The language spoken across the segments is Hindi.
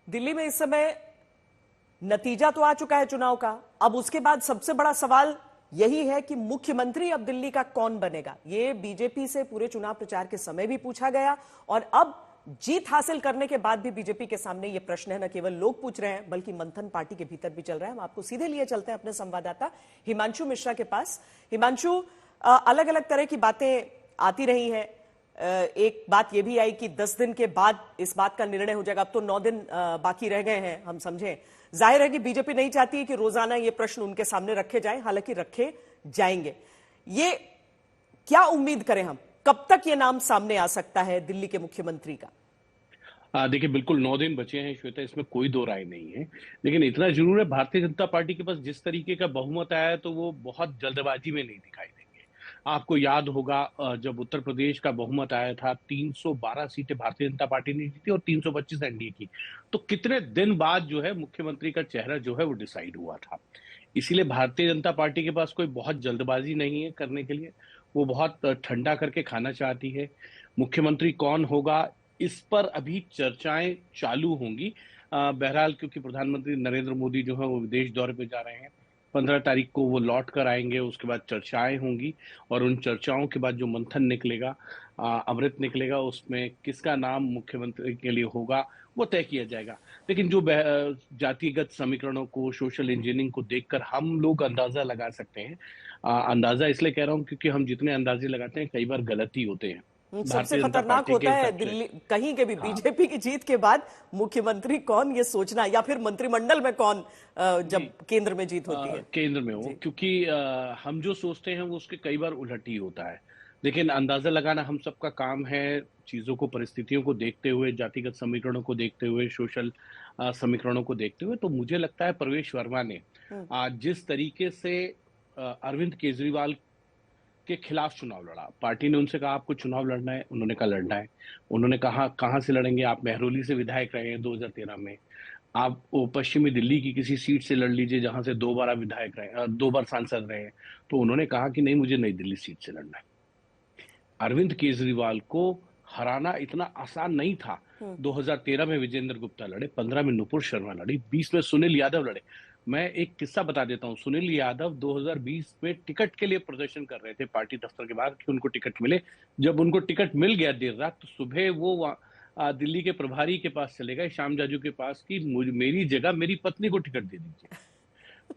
दिल्ली में इस समय नतीजा तो आ चुका है चुनाव का। अब उसके बाद सबसे बड़ा सवाल यही है कि मुख्यमंत्री अब दिल्ली का कौन बनेगा। ये बीजेपी से पूरे चुनाव प्रचार के समय भी पूछा गया और अब जीत हासिल करने के बाद भी बीजेपी के सामने ये प्रश्न है। न केवल लोग पूछ रहे हैं बल्कि मंथन पार्टी के भीतर भी चल रहा है। हम आपको सीधे लिए चलते हैं अपने संवाददाता हिमांशु मिश्रा के पास। हिमांशु, अलग अलग तरह की बातें आती रही हैं। एक बात यह भी आई कि 10 दिन के बाद इस बात का निर्णय हो जाएगा। अब तो 9 दिन बाकी रह गए हैं, हम समझें। जाहिर है कि बीजेपी नहीं चाहती है कि रोजाना ये प्रश्न उनके सामने रखे जाएं, हालांकि रखे जाएंगे। ये क्या उम्मीद करें हम, कब तक ये नाम सामने आ सकता है दिल्ली के मुख्यमंत्री का? देखिए, बिल्कुल 9 दिन बचे हैं श्वेता, इसमें कोई दो राय नहीं है। लेकिन इतना जरूर है, भारतीय जनता पार्टी के पास जिस तरीके का बहुमत आया है तो वो बहुत जल्दबाजी में नहीं दिखाई देंगे। आपको याद होगा, जब उत्तर प्रदेश का बहुमत आया था, 312 सीटें भारतीय जनता पार्टी ने जीती और 325 एनडीए की। तो कितने दिन बाद जो है मुख्यमंत्री का चेहरा जो है वो डिसाइड हुआ था। इसीलिए भारतीय जनता पार्टी के पास कोई बहुत जल्दबाजी नहीं है करने के लिए। वो बहुत ठंडा करके खाना चाहती है। मुख्यमंत्री कौन होगा, इस पर अभी चर्चाएं चालू होंगी। बहरहाल, क्योंकि प्रधानमंत्री नरेंद्र मोदी जो है वो विदेश दौरे पे जा रहे हैं, 15 तारीख को वो लौट कर आएंगे। उसके बाद चर्चाएं होंगी और उन चर्चाओं के बाद जो मंथन निकलेगा, अमृत निकलेगा, उसमें किसका नाम मुख्यमंत्री के लिए होगा वो तय किया जाएगा। लेकिन जो जातिगत समीकरणों को, सोशल इंजीनियरिंग को देखकर हम लोग अंदाजा लगा सकते हैं। अंदाजा इसलिए कह रहा हूं क्योंकि हम जितने अंदाजे लगाते हैं कई बार गलती होते हैं। सबसे भारतीय जनता खतरनाक पार्टी के होता है हिसाब से दिल्ली कहीं के भी हाँ बीजेपी की जीत के बाद मुख्यमंत्री कौन, ये सोचना, या फिर मंत्रिमंडल में कौन जब केंद्र में जीत होती है। केंद्र में हो, क्योंकि हम जो सोचते हैं वो उसके कई बार उलट ही होता है। लेकिन अंदाजा लगाना हम सबका काम है, चीजों को, परिस्थितियों को देखते हुए, जातिगत समीकरणों को देखते हुए, सोशल समीकरणों को देखते हुए। तो मुझे लगता है प्रवेश वर्मा ने जिस तरीके से अरविंद केजरीवाल के खिलाफ चुनाव लड़ा, पार्टी ने उनसे कहा आपको चुनाव लड़ना है, उन्होंने कहा लड़ना है। उन्होंने कहा कहां से लड़ेंगे, आप मेहरौली से विधायक रहे हैं 2013 में, आप वो पश्चिमी दिल्ली की किसी सीट से लड़ लीजिए जहां से 2 बार विधायक रहे, 2 बार सांसद रहे हैं। तो उन्होंने कहा कि नहीं, मुझे नई दिल्ली सीट से लड़ना है। अरविंद केजरीवाल को हराना इतना आसान नहीं था। 2013 में विजेंद्र गुप्ता लड़े, 15 में नुपुर शर्मा लड़ी, 20 में सुनील यादव लड़े। मैं एक किस्सा बता देता हूं। सुनील यादव 2020 में टिकट के लिए प्रदर्शन कर रहे थे पार्टी दफ्तर के बाहर कि उनको टिकट मिले। जब उनको टिकट मिल गया देर रात, तो सुबह वो दिल्ली के प्रभारी के पास चले गए, श्याम जाजू के पास, कि मेरी जगह मेरी पत्नी को टिकट दे दीजिए।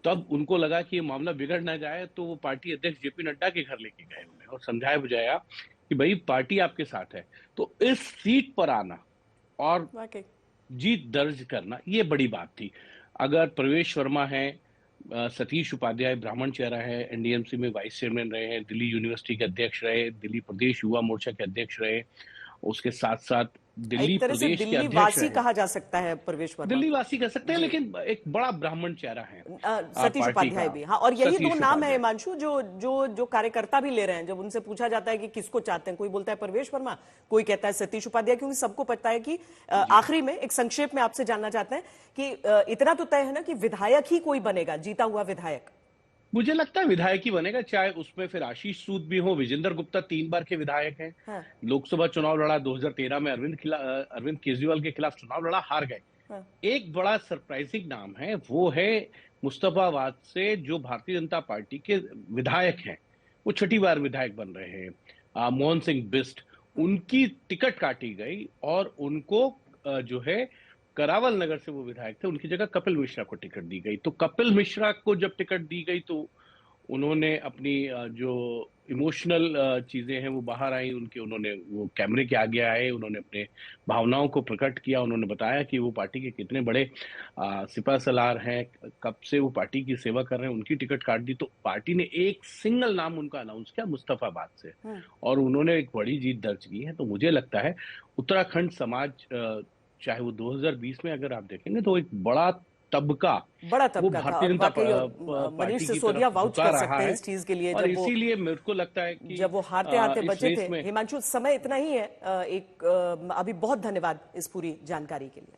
तब उनको लगा कि ये मामला बिगड़ ना जाए, तो वो पार्टी अध्यक्ष जेपी नड्डा के घर लेके गए उन्हें और समझाया बुझाया कि भाई पार्टी आपके साथ है। तो इस सीट पर आना और जीत दर्ज करना ये बड़ी बात थी। अगर प्रवेश वर्मा है, सतीश उपाध्याय ब्राह्मण चेहरा है, एनडीएमसी में वाइस चेयरमैन रहे हैं, दिल्ली यूनिवर्सिटी के अध्यक्ष रहे, दिल्ली प्रदेश युवा मोर्चा के अध्यक्ष रहे, उसके साथ साथ दिल्ली एक तरह से प्रदेश के दिल्ली अध्यक्ष वासी रहे। कहा जा सकता है प्रवेश वर्मा दिल्ली को। वासी कह सकते हैं, लेकिन एक बड़ा ब्राह्मण चेहरा है सतीश उपाध्याय भी। हाँ, और यही दो नाम है हिमांशु जो जो जो कार्यकर्ता भी ले रहे हैं। जब उनसे पूछा जाता है कि किसको चाहते हैं, कोई बोलता है प्रवेश वर्मा, कोई कहता है सतीश उपाध्याय, क्योंकि सबको पता है कि आखिरी में एक संक्षेप में आपसे जानना चाहते हैं कि इतना तो तय है ना कि विधायक ही कोई बनेगा, जीता हुआ विधायक। मुझे लगता है विधायक ही बनेगा, चाहे उसमें फिर आशीष सूद भी हो। विजेंद्र गुप्ता 3 बार के विधायक हैं। हाँ। लोकसभा चुनाव लड़ा 2013 में, अरविंद केजरीवाल के खिलाफ चुनाव लड़ा, हार गए। हाँ। एक बड़ा सरप्राइजिंग नाम है, वो है मुस्तफाबाद से, जो भारतीय जनता पार्टी के विधायक हैं, वो 6ठी बार विधायक बन रहे हैं, मोहन सिंह बिष्ट। उनकी टिकट काटी गई और उनको जो है करावल नगर से वो विधायक थे, उनकी जगह कपिल मिश्रा को टिकट दी गई। तो कपिल मिश्रा को जब टिकट दी गई तो उन्होंने अपनी जो इमोशनल चीजें हैं वो बाहर आई उनके। उन्होंने वो कैमरे के आगे आए, उन्होंने अपने भावनाओं को प्रकट किया। उन्होंने बताया कि वो पार्टी के कितने बड़े सिपा सलार हैं, कब से वो पार्टी की सेवा कर रहे हैं। उनकी टिकट काट दी तो पार्टी ने एक सिंगल नाम उनका अनाउंस किया, मुस्तफाबाद से, और उन्होंने एक बड़ी जीत दर्ज की है। तो मुझे लगता है उत्तराखंड समाज, चाहे वो 2020 में अगर आप देखेंगे तो एक बड़ा तबका वो भारतीय जनता मनीष सिसोदिया वाउच कर सकते हैं इस चीज के लिए। और इसीलिए मेरे को लगता है कि जब वो हारते हारते बचे थे। हिमांशु, समय इतना ही है। अभी बहुत धन्यवाद इस पूरी जानकारी के लिए।